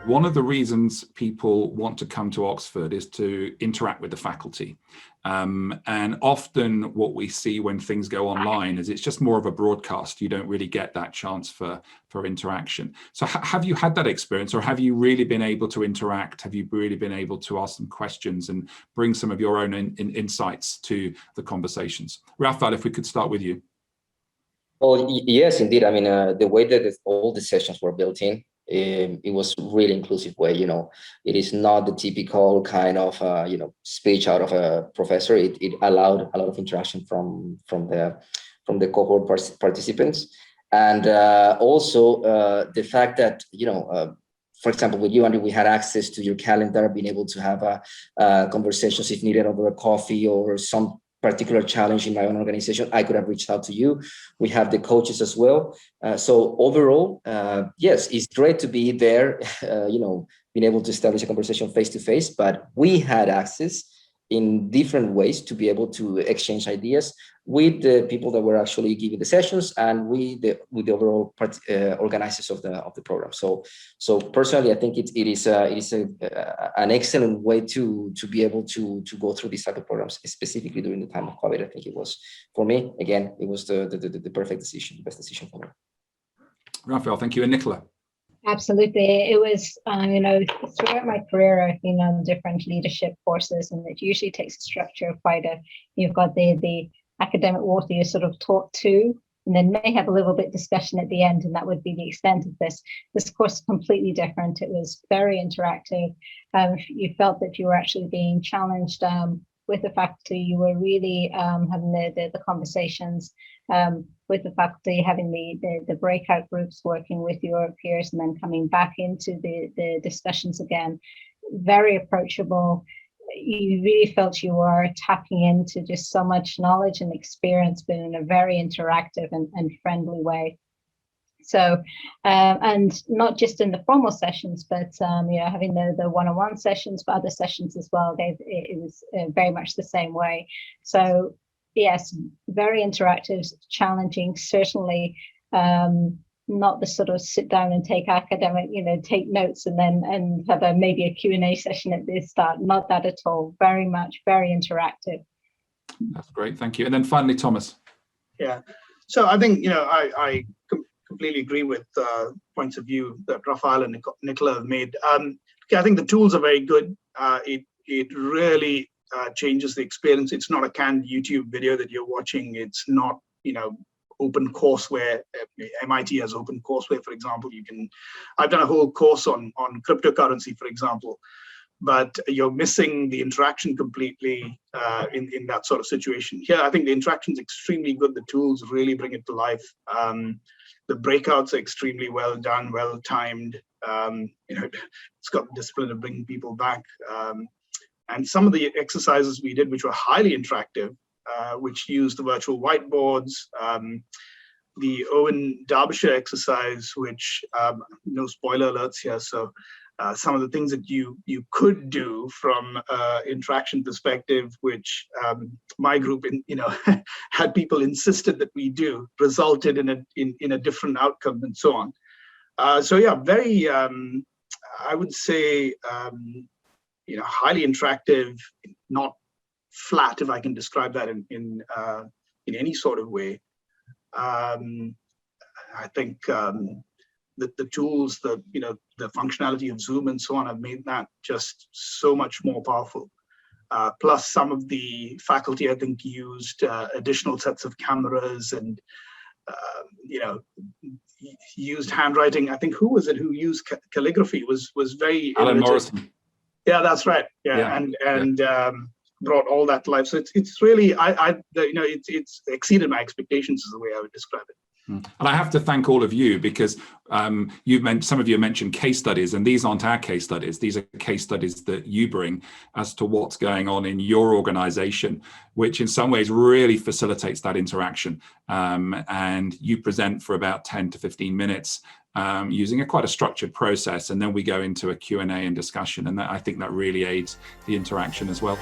one of the reasons people want to come to Oxford is to interact with the faculty. And often what we see when things go online is it's just more of a broadcast. You don't really get that chance for interaction. So have you had that experience, or have you really been able to interact? Have you really been able to ask some questions and bring some of your own insights to the conversations? Rafael, if we could start with you. Well, yes, indeed. I mean, the way that all the sessions were built in, it was really inclusive way. It is not the typical kind of speech out of a professor. It allowed a lot of interaction from the cohort participants, and also the fact that for example, with you, Andrew, we had access to your calendar, being able to have conversations if needed over a coffee or some particular challenge in my own organization. I could have reached out to you. We have the coaches as well. So overall, yes, it's great to be there, being able to establish a conversation face to face, but we had access in different ways to be able to exchange ideas with the people that were actually giving the sessions and with the overall organizers of the program. So personally, I think it is an excellent way to be able to go through these type of programs, specifically during the time of COVID. I think it was, for me, again, it was the perfect decision, the best decision for me. Rafael, thank you. And Nicola? Absolutely. It was, throughout my career, I've been on different leadership courses, and it usually takes a structure of you've got the academic water you're sort of taught to, and then may have a little bit discussion at the end, and that would be the extent of this. This course is completely different. It was very interactive. You felt that you were actually being challenged with the faculty. You were really having the conversations with the faculty, having the breakout groups, working with your peers, and then coming back into the discussions again. Very approachable. You really felt you were tapping into just so much knowledge and experience, but in a very interactive and friendly way. So, and not just in the formal sessions, but having the one-on-one sessions, but other sessions as well. It was very much the same way. So, yes, very interactive, challenging. Certainly, not the sort of sit down and take academic, take notes and have maybe a Q&A session at the start. Not that at all. Very much, very interactive. That's great. Thank you. And then finally, Thomas. Yeah. So I think, I completely agree with points of view that Rafael and Nicola have made. I think the tools are very good. It really changes the experience. It's not a canned YouTube video that you're watching. It's not, open courseware. MIT has open courseware, for example. I've done a whole course on cryptocurrency, for example, but you're missing the interaction completely in that sort of situation. Here, I think the interaction is extremely good. The tools really bring it to life. The breakouts are extremely well done, well timed. It's got the discipline of bringing people back. And some of the exercises we did, which were highly interactive, which used the virtual whiteboards, the Owen Derbyshire exercise, which no spoiler alerts here. So some of the things that you could do from interaction perspective, which my group had people insisted that we do, resulted in a different outcome and so on. So yeah, very I would say highly interactive, not flat, if I can describe that in any sort of way. I think the tools, the functionality of Zoom and so on have made that just so much more powerful. Plus, some of the faculty, I think, used additional sets of cameras and used handwriting. I think who used calligraphy was very Alan Morrison. Yeah, that's right. Yeah. And brought all that to life. So it's really it's exceeded my expectations, is the way I would describe it. And I have to thank all of you, because some of you mentioned case studies, and these aren't our case studies. These are case studies that you bring as to what's going on in your organization, which in some ways really facilitates that interaction. And you present for about 10 to 15 minutes using quite a structured process, and then we go into a Q&A and discussion, and I think that really aids the interaction as well.